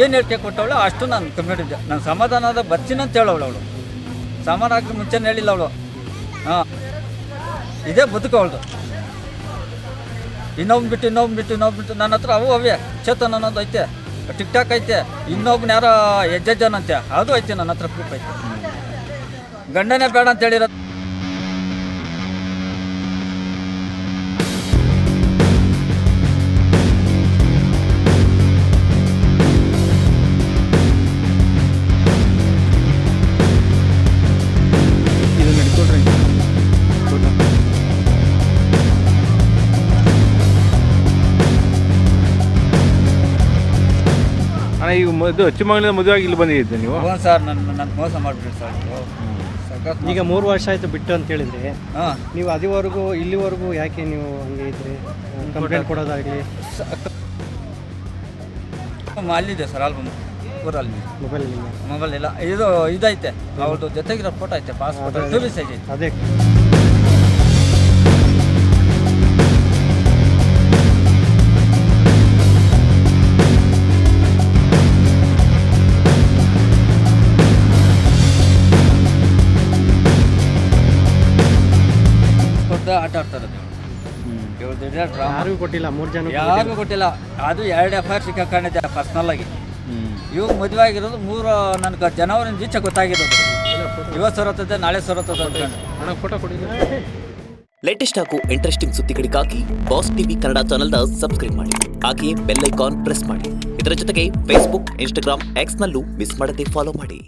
ಏನು ಹೇಳಿಕೆ ಕೊಟ್ಟವಳು ಅಷ್ಟು ನಾನು ಕಮ್ಮಿಡಿದ್ದೆ. ನಾನು ಸಮಾಧಾನದ ಬರ್ತೀನಿ ಅಂತ ಹೇಳವಳು. ಅವಳು ಸಮಾಧಾನ ಹಾಕಿ ಮುಂಚೆನೇ ಹೇಳಿಲ್ಲ ಅವಳು. ಹಾಂ, ಇದೇ ಬದುಕು ಅವಳದು. ಇನ್ನೊಬ್ಬ ಬಿಟ್ಟು ನನ್ನ ಹತ್ರ ಅವೇ ಚೇತನ್ ಅನ್ನೋದು ಐತೆ, ಟಿಕ್ ಟಾಕ್ ಐತೆ, ಇನ್ನೊಬ್ಬನ ಯಾರೋ ಯಜ್ಜನಂತೆ ಅದು ಐತೆ, ನನ್ನ ಹತ್ರ ಪ್ರೂಫ್ ಐತೆ. ಗಂಡನೇ ಬೇಡ ಅಂತ ಹೇಳಿರೋದು. ಈಗ ಚಿಕ್ಕಮಗಳೂರಿನ ಮದುವೆ ಆಗಿ ಇಲ್ಲಿ ಬಂದಿದ್ದೆ ನೀವು? ಹ್ಞೂ ಸರ್, ನನ್ನ ಮೋಸ ಮಾಡಿಬಿಟ್ರಿ ಸರ್. ಈಗ 3 ವರ್ಷ ಆಯಿತು ಬಿಟ್ಟು ಅಂತ ಹೇಳಿದ್ರೆ, ಹಾಂ, ನೀವು ಅದಿವರೆಗೂ ಇಲ್ಲಿವರೆಗೂ ಯಾಕೆ ನೀವು ಹಂಗೆ ಇದ್ರಿ? ಕಂಪ್ಲೇಂಟ್ ಕೊಡೋದಾಗಲಿ ಅಲ್ಲಿದೆ ಸರ್ ಆಲ್ಬಮ್ ಊರಲ್ಲಿ. ಮೊಬೈಲ್ ಇಲ್ಲ, ಇದೈತೆ ಅವ್ರದ್ದು ಜೊತೆಗಿರೋ ಫೋಟೋ ಐತೆ, ಪಾಸ್ಪೋರ್ಟ್ 2 ಸೈಜ್ ಐತೆ. ಅದೇ ಆಟ ಆಡ್ತಾರೆ. ಯಾರಿಗೂ ಕೊಟ್ಟಿಲ್ಲ, 3 ಜನ ಯಾರಿಗೂ ಕೊಟ್ಟಿಲ್ಲ. ಅದು 2 FIR ಸಿಕ್ಕಾಕೊಂಡಿದ್ದೆ ಪರ್ಸ್ನಲ್ ಆಗಿ. ಇವಾಗ ಮದುವೆ ಆಗಿರೋದು 3 ನನಗೆ ಜನವರಿಂದ ಈಚೆ ಗೊತ್ತಾಗಿರೋದು. ಇವತ್ತು ಸೊರತ್ತದೆ, ನಾಳೆ ಸೊರತ್ತದೆ ಅಂತ ಫೋಟೋ ಕೊಟ್ಟಿಲ್ಲ. ಲೇಟೆಸ್ಟ್ ಹಾಗೂ ಇಂಟ್ರೆಸ್ಟಿಂಗ್ ಸುದ್ದಿಗಳಿಗಾಗಿ ಬಾಸ್ ಟಿವಿ ಕನ್ನಡ ಚಾನೆಲ್ನ ಸಬ್ಸ್ಕ್ರೈಬ್ ಮಾಡಿ. ಹಾಗೆಯೇ ಬೆಲ್ ಐಕಾನ್ ಪ್ರೆಸ್ ಮಾಡಿ. ಇದರ ಜೊತೆಗೆ ಫೇಸ್ಬುಕ್, ಇನ್ಸ್ಟಾಗ್ರಾಮ್, ಎಕ್ಸ್ನಲ್ಲೂ ಮಿಸ್ ಮಾಡದೆ ಫಾಲೋ ಮಾಡಿ.